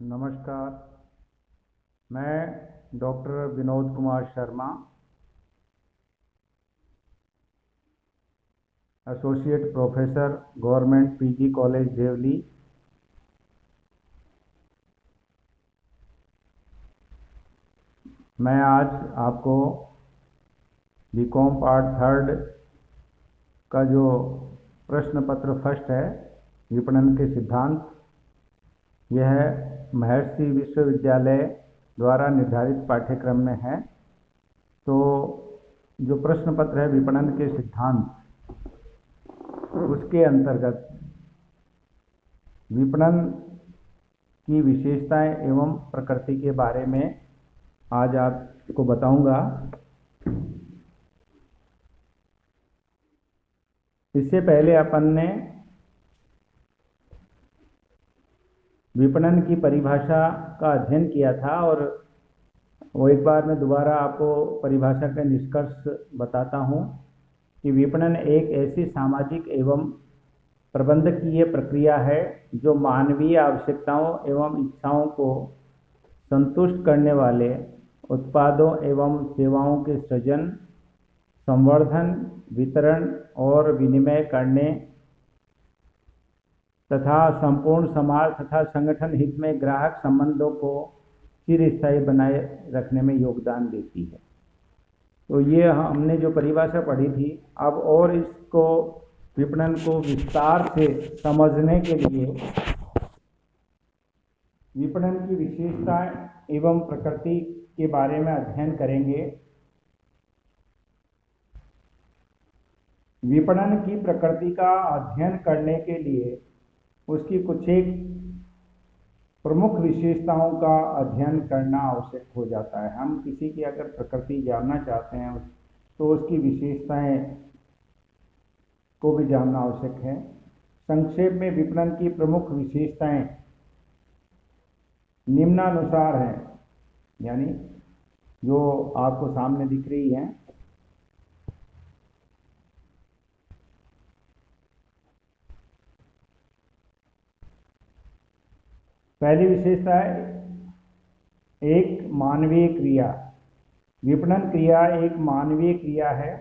नमस्कार। मैं doctor Vinod Kumar Sharma, associate professor, government PG college Deoli. मैं आज आपको बीकॉम पार्ट 3 का जो प्रश्न पत्र फर्स्ट है, विपणन के सिद्धांत, यह महर्षि विश्वविद्यालय द्वारा निर्धारित पाठ्यक्रम में है। तो जो प्रश्न पत्र है विपणन के सिद्धांत, उसके अंतर्गत विपणन की विशेषताएं एवं प्रकृति के बारे में आज आपको बताऊंगा। इससे पहले अपन ने विपणन की परिभाषा का अध्ययन किया था और वो एक बार मैं दोबारा आपको परिभाषा का निष्कर्ष बताता हूँ कि विपणन एक ऐसी सामाजिक एवं प्रबंधकीय प्रक्रिया है जो मानवीय आवश्यकताओं एवं इच्छाओं को संतुष्ट करने वाले उत्पादों एवं सेवाओं के सृजन, संवर्धन, वितरण और विनिमय करने तथा संपूर्ण समाज तथा संगठन हित में ग्राहक संबंधों को चिरस्थायी बनाए रखने में योगदान देती है। तो ये हमने जो परिभाषा पढ़ी थी, अब और इसको विपणन को विस्तार से समझने के लिए विपणन की विशेषताएं एवं प्रकृति के बारे में अध्ययन करेंगे। विपणन की प्रकृति का अध्ययन करने के लिए उसकी कुछ एक प्रमुख विशेषताओं का अध्ययन करना आवश्यक हो जाता है। हम किसी की अगर प्रकृति जानना चाहते हैं तो उसकी विशेषताएं को भी जानना आवश्यक है। संक्षेप में विपणन की प्रमुख विशेषताएं निम्नानुसार हैं, यानी जो आपको सामने दिख रही हैं। पहली विशेषता है एक मानवीय क्रिया। विपणन क्रिया एक मानवीय क्रिया है।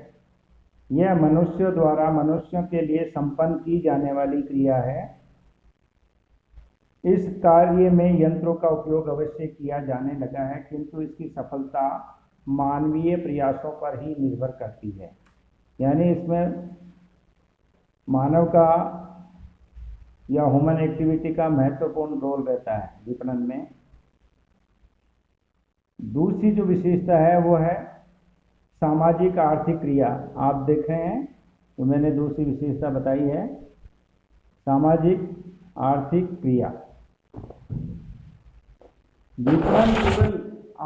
यह मनुष्यों द्वारा मनुष्यों के लिए संपन्न की जाने वाली क्रिया है। इस कार्य में यंत्रों का उपयोग अवश्य किया जाने लगा है, किंतु इसकी सफलता मानवीय प्रयासों पर ही निर्भर करती है। यानी इसमें मानव का या ह्यूमन एक्टिविटी का महत्वपूर्ण रोल रहता है विपणन में। दूसरी जो विशेषता है वो है सामाजिक आर्थिक क्रिया। आप देख रहे हैं तो मैंने दूसरी विशेषता बताई है, सामाजिक आर्थिक क्रिया। विपणन केवल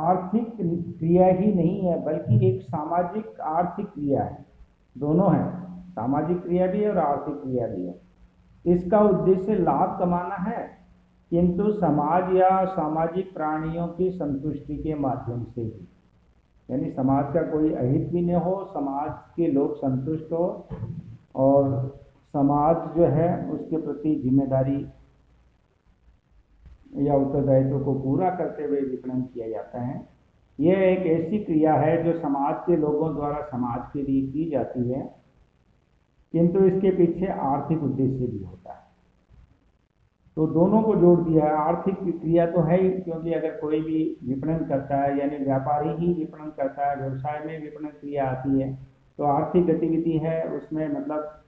आर्थिक क्रिया ही नहीं है बल्कि एक सामाजिक आर्थिक क्रिया है। दोनों है, सामाजिक क्रिया भी है और आर्थिक क्रिया भी है। इसका उद्देश्य लाभ कमाना है, किंतु समाज या सामाजिक प्राणियों की संतुष्टि के माध्यम से ही। यानी समाज का कोई अहित भी न हो, समाज के लोग संतुष्ट हो और समाज जो है उसके प्रति जिम्मेदारी या उत्तरदायित्व को पूरा करते हुए विपणन किया जाता है। यह एक ऐसी क्रिया है जो समाज के लोगों द्वारा समाज के लिए की जाती है, किंतु इसके पीछे आर्थिक उद्देश्य भी होता है। तो दोनों को जोड़ दिया है। आर्थिक क्रिया तो है ही, क्योंकि अगर कोई भी विपणन करता है यानी व्यापारी ही विपणन करता है, व्यवसाय में विपणन क्रिया आती है तो आर्थिक गतिविधि है, उसमें मतलब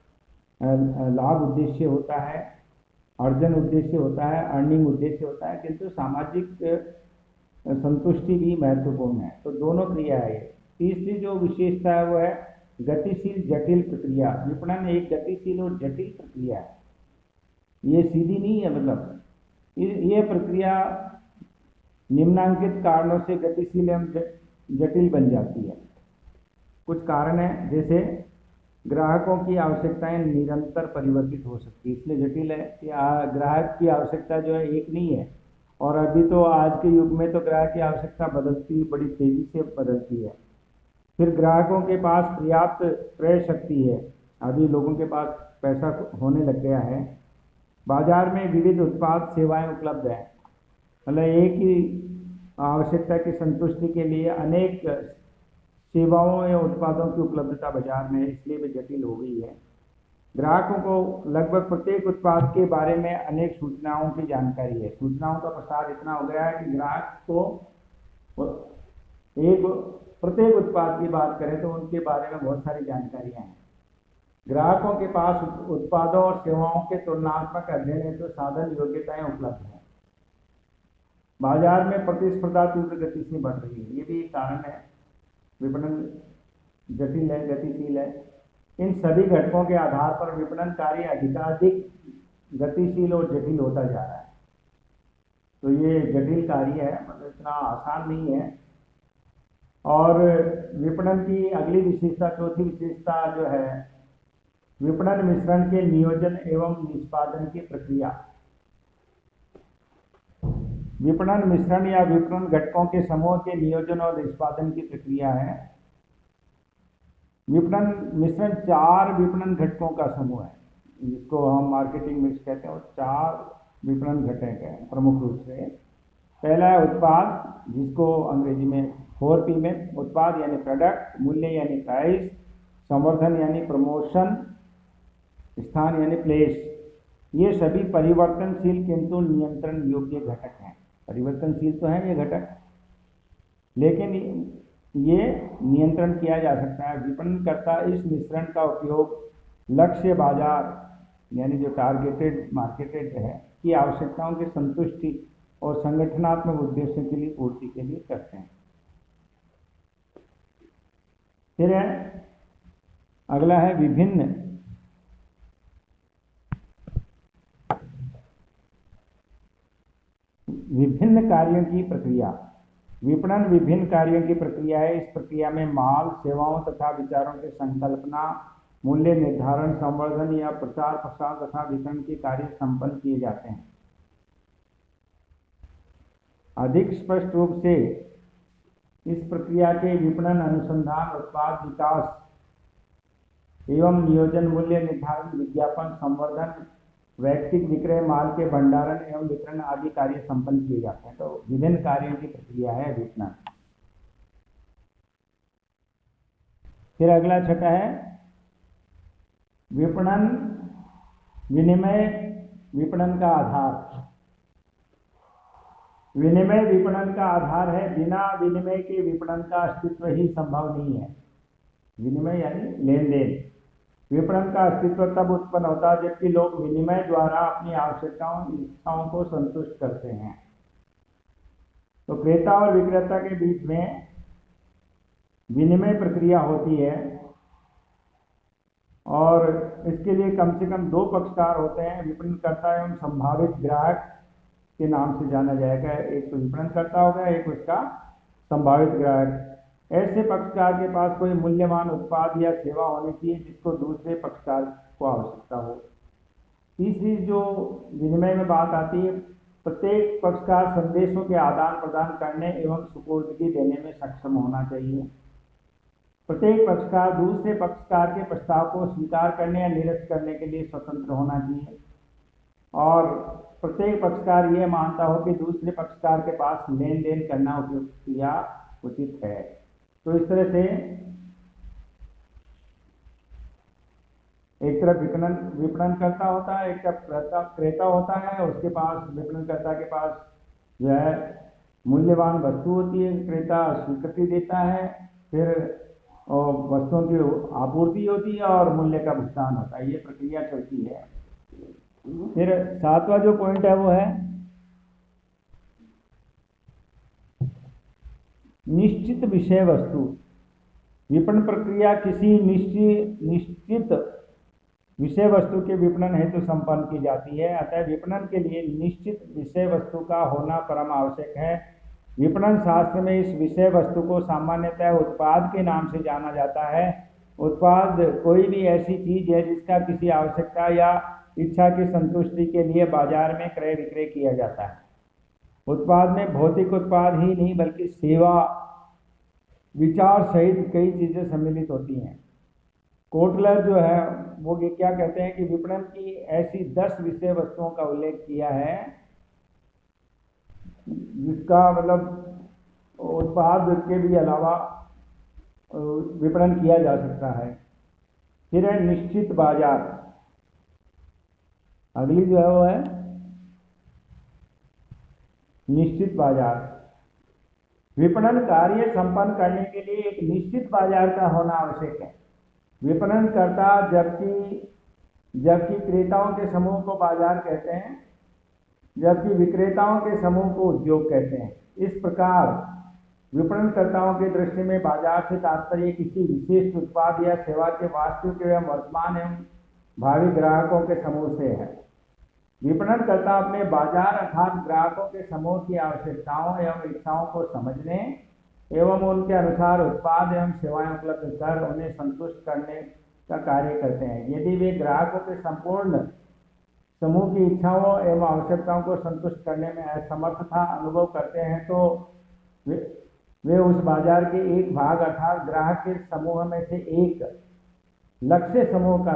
लाभ उद्देश्य होता है, अर्जन उद्देश्य होता है, अर्निंग उद्देश्य होता है, किंतु सामाजिक संतुष्टि भी महत्वपूर्ण है। तो दोनों क्रिया है। तीसरी जो विशेषता है वो है गतिशील जटिल प्रक्रिया। विपणन एक गतिशील और जटिल प्रक्रिया है, ये सीधी नहीं है। मतलब ये प्रक्रिया निम्नांकित कारणों से गतिशील एवं जटिल बन जाती है। कुछ कारण है, जैसे ग्राहकों की आवश्यकताएं निरंतर परिवर्तित हो सकती है, इसलिए जटिल है कि ग्राहक की आवश्यकता जो है एक नहीं है। और अभी तो आज के युग में तो ग्राहक की आवश्यकता बदलती, बड़ी तेजी से बदलती है। फिर ग्राहकों के पास पर्याप्त क्रय शक्ति है, अभी लोगों के पास पैसा होने लग गया है। बाजार में विविध उत्पाद सेवाएं उपलब्ध हैं, मतलब एक ही आवश्यकता की संतुष्टि के लिए अनेक सेवाओं या उत्पादों की उपलब्धता बाजार में है, इसलिए वे जटिल हो गई है। ग्राहकों को लगभग प्रत्येक उत्पाद के बारे में अनेक सूचनाओं की जानकारी है। सूचनाओं का प्रसार इतना हो गया है कि ग्राहक को एक प्रत्येक उत्पाद की बात करें तो उनके बारे में बहुत सारी जानकारियां हैं। ग्राहकों के पास उत्पादों और सेवाओं के तुलनात्मक अध्ययन हेतु साधन योग्यताएं उपलब्ध हैं। बाजार में प्रतिस्पर्धा तीव्र गति से बढ़ रही है, ये भी एक कारण है। विपणन जटिल है, गतिशील है। इन सभी घटकों के आधार पर विपणन कार्य अधिकाधिक गतिशील और जटिल होता जा रहा है। तो ये जटिल कार्य है, मतलब इतना आसान नहीं है। और विपणन की अगली विशेषता, चौथी विशेषता जो है, विपणन मिश्रण के नियोजन एवं निष्पादन की प्रक्रिया। विपणन मिश्रण या विपणन घटकों के समूह के नियोजन और निष्पादन की प्रक्रिया है। विपणन मिश्रण 4 विपणन घटकों का समूह है, जिसको हम मार्केटिंग मिक्स कहते हैं। और 4 विपणन घटक हैं प्रमुख रूप से। पहला है उत्पाद, जिसको अंग्रेजी में 4P में, उत्पाद यानी प्रोडक्ट, मूल्य यानी प्राइस, संवर्धन यानी प्रमोशन, स्थान यानी प्लेस। ये सभी परिवर्तनशील किंतु नियंत्रण योग्य घटक हैं। परिवर्तनशील तो है ये घटक, लेकिन ये नियंत्रण किया जा सकता है। विपणनकर्ता इस मिश्रण का उपयोग लक्ष्य बाजार यानी जो टारगेटेड मार्केटेड है की आवश्यकताओं की संतुष्टि और संगठनात्मक उद्देश्यों के लिए पूर्ति के लिए करते हैं। फिर है अगला है विभिन्न कार्यों की प्रक्रिया। विपणन विभिन्न कार्यों की प्रक्रिया है। इस प्रक्रिया में माल, सेवाओं तथा विचारों की संकल्पना, मूल्य निर्धारण, संवर्धन या प्रचार प्रसार तथा वितरण के कार्य संपन्न किए जाते हैं। अधिक स्पष्ट रूप से इस प्रक्रिया के विपणन अनुसंधान, उत्पाद विकास एवं नियोजन, मूल्य निर्धारण, विज्ञापन, संवर्धन, वैयक्तिक विक्रय, माल के भंडारण एवं वितरण आदि कार्य संपन्न किए जाते हैं। तो विभिन्न कार्यों की प्रक्रिया है विपणन। फिर अगला छठा है विपणन विनिमय विपणन का आधार। विनिमय विपणन का आधार है। बिना विनिमय के विपणन का अस्तित्व ही संभव नहीं है। विनिमय यानी लेन देन। विपणन का अस्तित्व तब उत्पन्न होता है जबकि लोग विनिमय द्वारा अपनी आवश्यकताओं, इच्छाओं को संतुष्ट करते हैं। तो क्रेता और विक्रेता के बीच में विनिमय प्रक्रिया होती है और इसके लिए कम से कम 2 पक्षकार होते हैं, विपणनकर्ता एवं संभावित ग्राहक के नाम से जाना जाएगा। एक तो विपणनकर्ता होगा, एक उसका संभावित ग्राहक। ऐसे पक्षकार के पास कोई मूल्यवान उत्पाद या सेवा होनी चाहिए जिसको दूसरे पक्षकार को आवश्यकता हो। तीसरी जो विनिमय में बात आती है, प्रत्येक पक्षकार संदेशों के आदान प्रदान करने एवं सुपुर्दगी देने में सक्षम होना चाहिए। प्रत्येक पक्षकार दूसरे पक्षकार के प्रस्ताव को स्वीकार करने या निरस्त करने के लिए स्वतंत्र होना चाहिए और प्रत्येक पक्षकार यह मानता हो कि दूसरे पक्षकार के पास लेन देन करना उपयुक्त या उचित है। तो इस तरह से एक तरफ विपणनकर्ता होता है, एक तरफ क्रेता होता है, उसके पास विपणनकर्ता के पास जो है मूल्यवान वस्तु होती है, क्रेता स्वीकृति देता है, फिर वस्तुओं की आपूर्ति होती है और मूल्य का भुगतान होता है। ये प्रक्रिया चलती है। फिर 7वां जो पॉइंट है वो है निश्चित विषय वस्तु। विपणन प्रक्रिया किसी निश्चित विषय वस्तु के विपणन हेतु संपन्न की जाती है। अतः विपणन के लिए निश्चित विषय वस्तु का होना परम आवश्यक है। विपणन शास्त्र में इस विषय वस्तु को सामान्यतः उत्पाद के नाम से जाना जाता है। उत्पाद कोई भी ऐसी चीज है जिसका किसी आवश्यकता या इच्छा की संतुष्टि के लिए बाजार में क्रय विक्रय किया जाता है। उत्पाद में भौतिक उत्पाद ही नहीं बल्कि सेवा, विचार सहित कई चीजें सम्मिलित होती हैं। कोटलर जो है वो ये क्या कहते हैं कि विपणन की ऐसी 10 विषय वस्तुओं का उल्लेख किया है जिसका मतलब उत्पाद के भी अलावा विपणन किया जा सकता है। फिर है निश्चित बाजार। अगली जो है वो है निश्चित बाजार। विपणन कार्य संपन्न करने के लिए एक निश्चित बाजार का होना आवश्यक है। विपणनकर्ता जबकि क्रेताओं के समूह को बाजार कहते हैं, जबकि विक्रेताओं के समूह को उद्योग कहते हैं। इस प्रकार विपणनकर्ताओं की दृष्टि में बाजार से तात्पर्य किसी विशेष उत्पाद या सेवा के वास्तविक एवं वर्तमान एवं भावी ग्राहकों के समूह से है। विपणनकर्ता अपने बाजार अर्थात ग्राहकों के समूह की आवश्यकताओं एवं इच्छाओं को समझने एवं उनके अनुसार उत्पाद एवं सेवाएं उपलब्ध कर उन्हें संतुष्ट करने का कार्य करते हैं। यदि वे ग्राहकों के संपूर्ण समूह की इच्छाओं एवं आवश्यकताओं को संतुष्ट करने में असमर्थता अनुभव करते हैं तो वे उस बाजार के एक भाग अर्थात ग्राहक के समूह में से एक लक्ष्य समूह का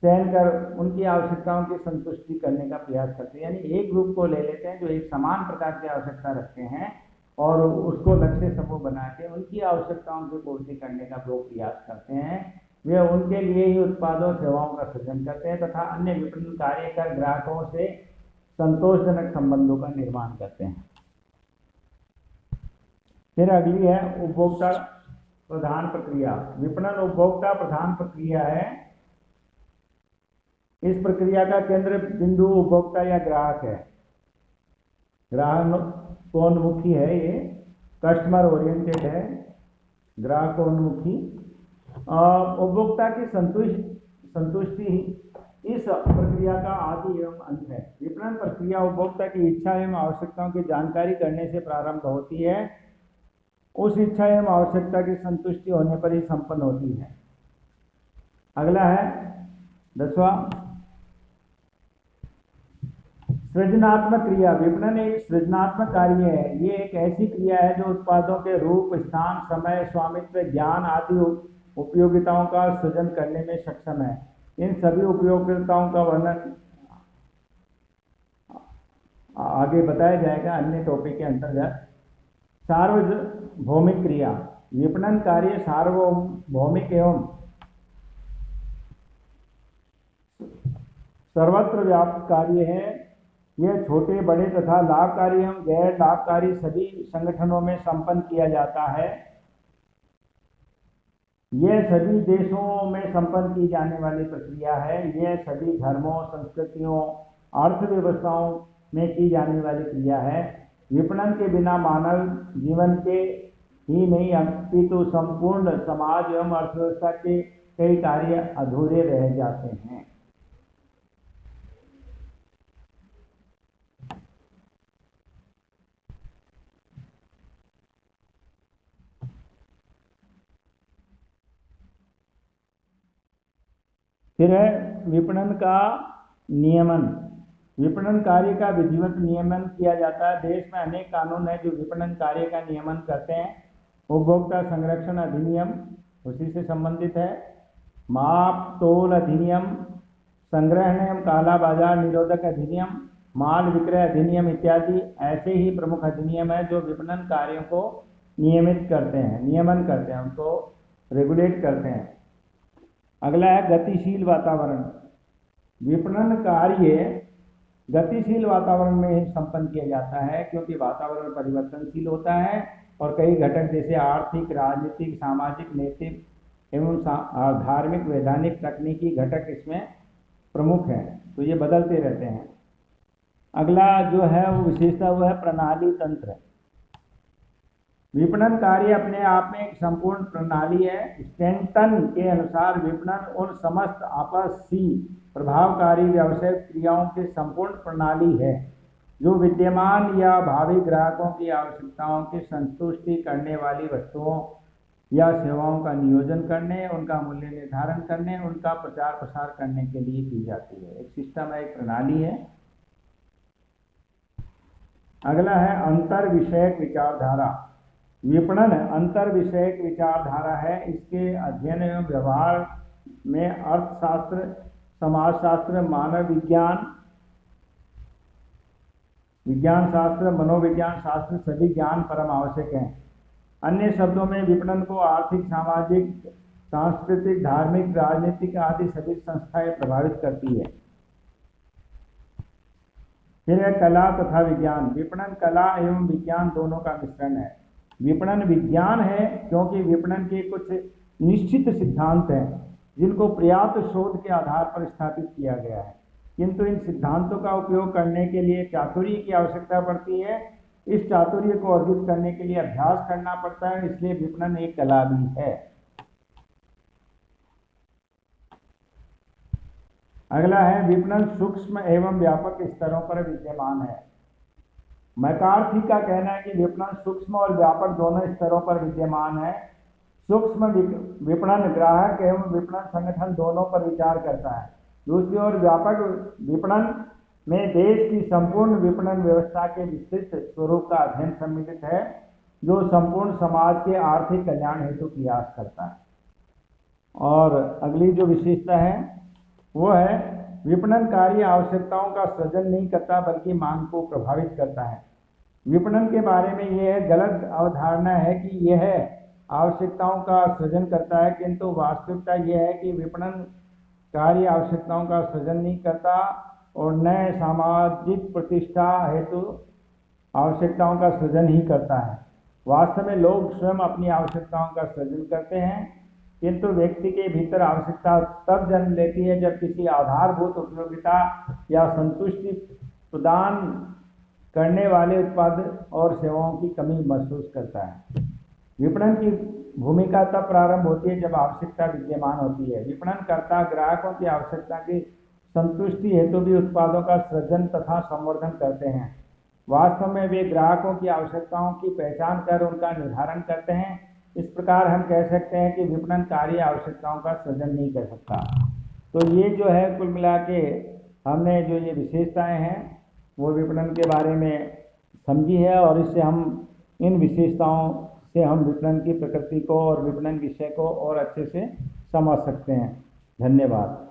चयन कर उनकी आवश्यकताओं की संतुष्टि करने का प्रयास करते हैं। यानी एक ग्रुप को ले लेते हैं जो एक समान प्रकार की आवश्यकता रखते हैं और उसको लक्ष्य समूह बना के उनकी आवश्यकताओं की पूर्ति करने का वो प्रयास करते हैं। वे उनके लिए ही उत्पादों सेवाओं का सृजन करते हैं तथा अन्य विपणन कार्य कर ग्राहकों से संतोषजनक संबंधों का निर्माण करते हैं। फिर अगली है उपभोक्ता प्रधान प्रक्रिया। विपणन उपभोक्ता प्रधान प्रक्रिया है। इस प्रक्रिया का केंद्र बिंदु उपभोक्ता या ग्राहक है। ग्राहकोन्मुखी है, ये कस्टमर ओरिएंटेड है, ग्राहकोन्मुखी। उपभोक्ता की संतुष्टि इस प्रक्रिया का आदि एवं अंत है। विपणन प्रक्रिया उपभोक्ता की इच्छा एवं आवश्यकताओं की जानकारी करने से प्रारंभ होती है। उस इच्छा एवं आवश्यकता की संतुष्टि होने पर ही संपन्न होती है। अगला है 10वां सृजनात्मक क्रिया। विपणन एक सृजनात्मक कार्य है। ये एक ऐसी क्रिया है जो उत्पादों के रूप, स्थान, समय, स्वामित्व, ज्ञान आदि उपयोगिताओं का सृजन करने में सक्षम है। इन सभी उपयोगिताओं का वर्णन आगे बताया जाएगा अन्य टॉपिक के अंतर्गत। सार्वभौमिक क्रिया। विपणन कार्य सार्वभौमिक एवं सर्वत्र व्याप्त कार्य है। यह छोटे, बड़े तथा लाभकारी एवं गैर लाभकारी सभी संगठनों में संपन्न किया जाता है। यह सभी देशों में संपन्न की जाने वाली प्रक्रिया है। यह सभी धर्मों, संस्कृतियों, अर्थव्यवस्थाओं में की जाने वाली क्रिया है। विपणन के बिना मानव जीवन के ही नहीं अपितु संपूर्ण समाज एवं अर्थव्यवस्था के कई कार्य अधूरे रह जाते हैं। फिर है विपणन का नियमन। विपणन कार्य का विधिवत नियमन किया जाता है। देश में अनेक कानून हैं जो विपणन कार्य का नियमन करते हैं। उपभोक्ता संरक्षण अधिनियम उसी से संबंधित है। माप तोल अधिनियम, संग्रहण एवं काला बाजार निरोधक अधिनियम, माल विक्रय अधिनियम इत्यादि ऐसे ही प्रमुख अधिनियम है जो विपणन कार्यों को नियमित करते हैं, नियमन करते हैं, उनको रेगुलेट करते हैं। अगला है गतिशील वातावरण। विपणन कार्य गतिशील वातावरण में संपन्न किया जाता है क्योंकि वातावरण परिवर्तनशील होता है और कई घटक जैसे आर्थिक, राजनीतिक, सामाजिक, नैतिक एवं धार्मिक, वैधानिक, तकनीकी घटक इसमें प्रमुख हैं, तो ये बदलते रहते हैं। अगला जो है वो विशेषता वो है प्रणाली तंत्र। विपणन कार्य अपने आप में एक संपूर्ण प्रणाली है। स्टैंटन के अनुसार विपणन उन समस्त आपसी प्रभावकारी व्यावसायिक क्रियाओं की संपूर्ण प्रणाली है जो विद्यमान या भावी ग्राहकों की आवश्यकताओं की संतुष्टि करने वाली वस्तुओं या सेवाओं का नियोजन करने, उनका मूल्य निर्धारण करने, उनका प्रचार प्रसार करने के लिए की जाती है। एक सिस्टम है, एक प्रणाली है। अगला है अंतर विषयक विचारधारा। विपणन अंतर विषयक विचारधारा है। इसके अध्ययन एवं व्यवहार में अर्थशास्त्र, समाजशास्त्र, मानव विज्ञान, विज्ञान शास्त्र, मनोविज्ञान शास्त्र सभी ज्ञान परम आवश्यक हैं। अन्य शब्दों में विपणन को आर्थिक, सामाजिक, सांस्कृतिक, धार्मिक, राजनीतिक आदि सभी संस्थाएं प्रभावित करती है। फिर है कला तथा विज्ञान। विपणन कला एवं विज्ञान दोनों का मिश्रण है। विपणन विज्ञान है क्योंकि विपणन के कुछ निश्चित सिद्धांत हैं जिनको पर्याप्त शोध के आधार पर स्थापित किया गया है, किंतु इन सिद्धांतों का उपयोग करने के लिए चातुर्य की आवश्यकता पड़ती है। इस चातुर्य को अर्जित करने के लिए अभ्यास करना पड़ता है, इसलिए विपणन एक कला भी है। अगला है विपणन सूक्ष्म एवं व्यापक स्तरों पर विद्यमान है। मैकार्थी का कहना है कि विपणन सूक्ष्म और व्यापक दोनों स्तरों पर विद्यमान है। सूक्ष्म विपणन ग्राहक एवं विपणन संगठन दोनों पर विचार करता है। दूसरी ओर व्यापक विपणन में देश की संपूर्ण विपणन व्यवस्था के विस्तृत स्वरूप का अध्ययन सम्मिलित है, जो संपूर्ण समाज के आर्थिक कल्याण हेतु प्रयास करता है। और अगली जो विशेषता है वो है विपणन कार्य आवश्यकताओं का सृजन नहीं करता बल्कि मांग को प्रभावित करता है। विपणन के बारे में यह गलत अवधारणा है कि यह आवश्यकताओं का सृजन करता है, किंतु वास्तविकता यह है कि विपणन कार्य आवश्यकताओं का सृजन नहीं करता और नए सामाजिक प्रतिष्ठा हेतु आवश्यकताओं का सृजन ही करता है। वास्तव में लोग स्वयं अपनी आवश्यकताओं का सृजन करते हैं, किंतु व्यक्ति के भीतर आवश्यकता तब जन्म लेती है जब किसी आधारभूत उपयोगिता या संतुष्टि प्रदान करने वाले उत्पाद और सेवाओं की कमी महसूस करता है। विपणन की भूमिका तब प्रारंभ होती है जब आवश्यकता विद्यमान होती है। विपणनकर्ता ग्राहकों की आवश्यकता की संतुष्टि हेतु भी उत्पादों का सृजन तथा संवर्धन करते हैं। वास्तव में वे ग्राहकों की आवश्यकताओं की पहचान कर उनका निर्धारण करते हैं। इस प्रकार हम कह सकते हैं कि विपणन कार्य आवश्यकताओं का सृजन नहीं कर सकता। तो ये जो है कुल मिला के हमने जो ये विशेषताएं हैं वो विपणन के बारे में समझी है, और इससे हम इन विशेषताओं से हम विपणन की प्रकृति को और विपणन विषय को और अच्छे से समझ सकते हैं। धन्यवाद।